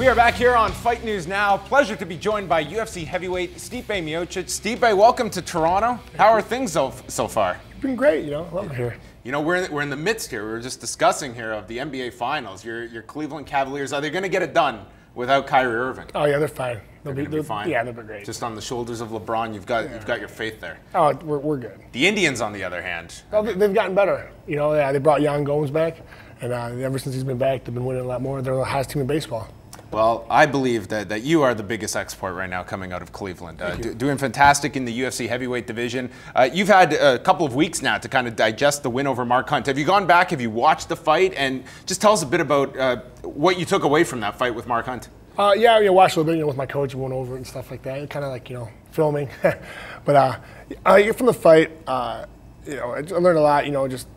are back here on Fight News Now. Pleasure to be joined by UFC heavyweight Stipe Miocic. Stipe, welcome to Toronto. How are things so far? It's been great, I love it here. We're in the midst here. We were just discussing here of the NBA Finals. Your Cleveland Cavaliers, are they going to get it done without Kyrie Irving? Oh yeah, they're fine. They'll be fine. Yeah, they'll be great. Just on the shoulders of LeBron, you've got your faith there. Oh, we're good. The Indians, on the other hand, They've gotten better. They brought Jan Gomes back, and ever since he's been back, they've been winning a lot more. They're the highest team in baseball. Well, I believe that you are the biggest export right now coming out of Cleveland. Doing fantastic in the UFC heavyweight division. You've had a couple of weeks now to kind of digest the win over Mark Hunt. Have you gone back? Have you watched the fight? And just tell us a bit about what you took away from that fight with Mark Hunt. Yeah, watched a little bit, with my coach, going over it and stuff like that. Kind of like, filming. But from the fight, I learned a lot, just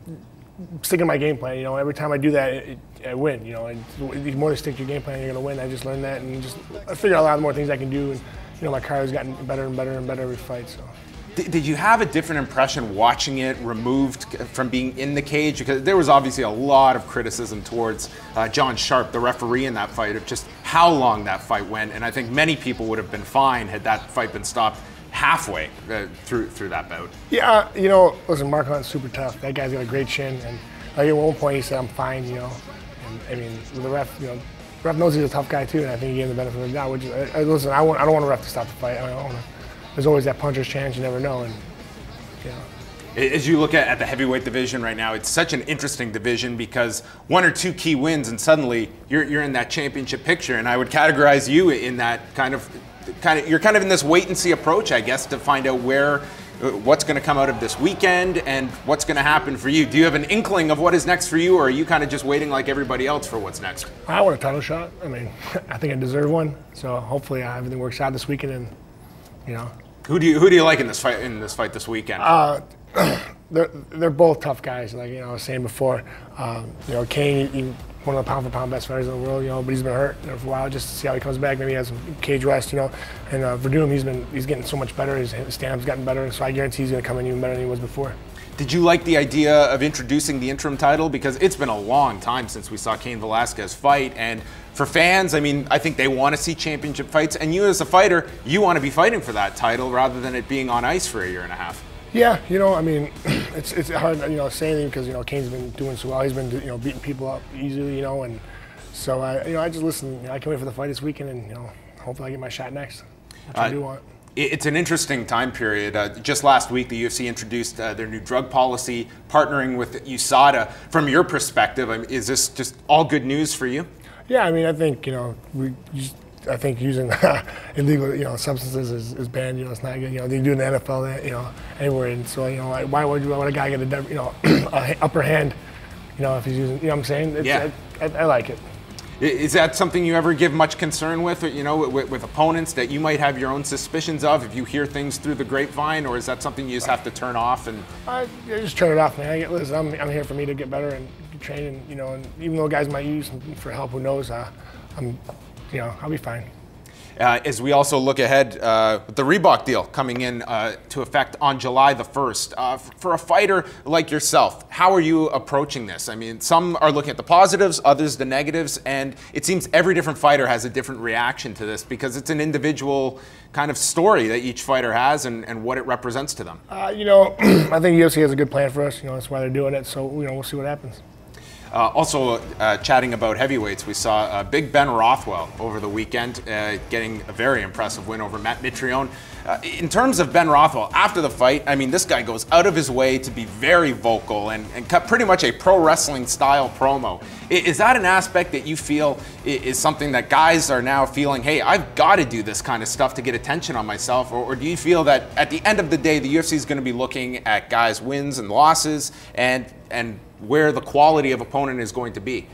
sticking to my game plan. Every time I do that, I win. And the more you stick to your game plan, you're going to win. I just learned that, and I figured out a lot more things I can do. And my cardio's gotten better and better and better every fight. So. Did you have a different impression watching it removed from being in the cage? Because there was obviously a lot of criticism towards John Sharp, the referee in that fight, of just how long that fight went. And I think many people would have been fine had that fight been stopped halfway through that bout. Yeah, listen, Mark Hunt's super tough. That guy's got a great chin, and at one point he said, "I'm fine," And I mean, the ref, ref knows he's a tough guy too, and I think he gave him the benefit of the doubt. Listen, I don't want a ref to stop the fight. There's always that puncher's chance. You never know, and As you look at the heavyweight division right now, it's such an interesting division because one or two key wins, and suddenly you're in that championship picture. And I would categorize you in that you're kind of in this wait and see approach, I guess, to find out what's going to come out of this weekend and what's going to happen for you. Do you have an inkling of what is next for you, or are you kind of just waiting like everybody else for what's next? I want a title shot. I mean, I think I deserve one. So hopefully everything works out this weekend, and Who do you like in this fight this weekend? They're both tough guys. Like I was saying before, Kane, one of the pound for pound best fighters in the world. But he's been hurt for a while. Just to see how he comes back. Maybe he has some cage rest. And Verdum, he's getting so much better. His stamp's gotten better. So I guarantee he's going to come in even better than he was before. Did you like the idea of introducing the interim title? Because it's been a long time since we saw Cain Velasquez fight, and for fans, I mean, I think they want to see championship fights, and you as a fighter, you want to be fighting for that title rather than it being on ice for a year and a half. Yeah, I mean, it's hard, saying because Cain's been doing so well. He's been, beating people up easily, and so I just listen. I can't wait for the fight this weekend, and hopefully I get my shot next, which I do want. It's an interesting time period. Just last week, the UFC introduced their new drug policy, partnering with USADA. From your perspective, is this just all good news for you? Yeah, I mean, I think I think using illegal substances is banned. It's not good. They do in the NFL, anywhere. And so why would a guy get a upper hand? If he's using, what I'm saying? Yeah. I like it. Is that something you ever give much concern with, with opponents that you might have your own suspicions of if you hear things through the grapevine, or is that something you just have to turn off? And I just turn it off, man. Listen, I'm here for me to get better and train, and even though guys might use for help, who knows? I'll be fine. As we also look ahead, with the Reebok deal coming in to effect on July the 1st, for a fighter like yourself, how are you approaching this? I mean, some are looking at the positives, others the negatives, and it seems every different fighter has a different reaction to this because it's an individual kind of story that each fighter has and what it represents to them. I think UFC has a good plan for us. That's why they're doing it, so we'll see what happens. Also, chatting about heavyweights, we saw Big Ben Rothwell over the weekend getting a very impressive win over Matt Mitrione. In terms of Ben Rothwell, after the fight, I mean, this guy goes out of his way to be very vocal and cut pretty much a pro wrestling style promo. Is that an aspect that you feel is something that guys are now feeling, hey, I've got to do this kind of stuff to get attention on myself? Or do you feel that at the end of the day, the UFC is going to be looking at guys' wins and losses and where the quality of opponent is going to be?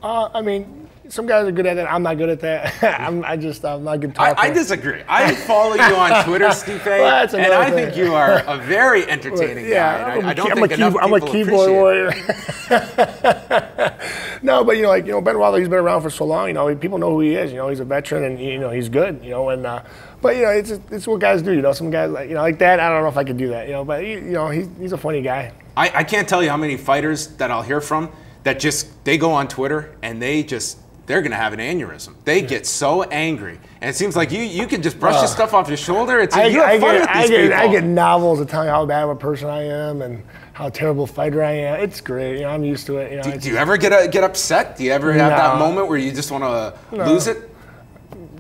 I mean, some guys are good at that. I'm not good at that. I'm not good talker. I disagree. I follow you on Twitter, Stipe, and I think you are a very entertaining guy. And I don't think enough people I'm a keyboard warrior. No, but Ben Rothwell, he's been around for so long. People know who he is. He's a veteran, and he's good. But it's what guys do. Some guys like that. I don't know if I could do that. But he's a funny guy. I can't tell you how many fighters that I'll hear from that they go on Twitter and they just they're going to have an aneurysm. They get so angry. And it seems like you can just brush the stuff off your shoulder. It's you have fun with these people. I get novels that tell me how bad of a person I am and how terrible a fighter I am. It's great. I'm used to it. Do you ever get upset? Do you ever have that moment where you just want to lose it?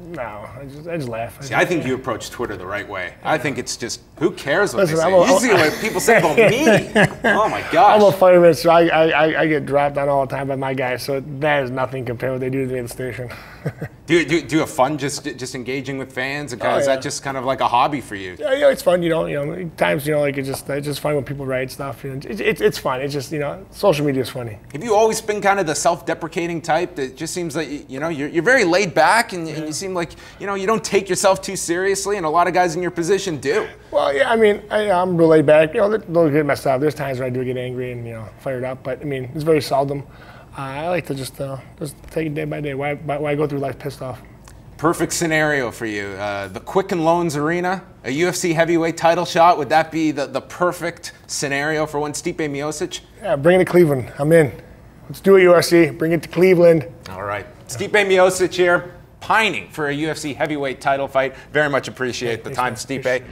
No, I just laugh. See, I think you approach Twitter the right way. I think it's just, who cares what they say? You see what people say about me. Oh my gosh. I'm a fighter, so I get dropped on all the time by my guys, so that is nothing compared to what they do to me at the station. Do you have fun just engaging with fans? Is that just kind of like a hobby for you? Yeah, it's fun. Times like it's just fun when people write stuff. It's fun. It's just social media is funny. Have you always been kind of the self-deprecating type? That just seems like you're very laid back and you seem like you don't take yourself too seriously, and a lot of guys in your position do. Well, yeah, I'm real laid back. Don't get messed up. There's times where I do get angry and fired up, but it's very seldom. I like to just take it day by day. Why go through life pissed off? Perfect scenario for you. The Quicken Loans Arena, a UFC heavyweight title shot. Would that be the perfect scenario for one Stipe Miocic? Yeah, bring it to Cleveland. I'm in. Let's do it, UFC. Bring it to Cleveland. All right. Stipe Miocic here, pining for a UFC heavyweight title fight. Very much appreciate the time, Stipe.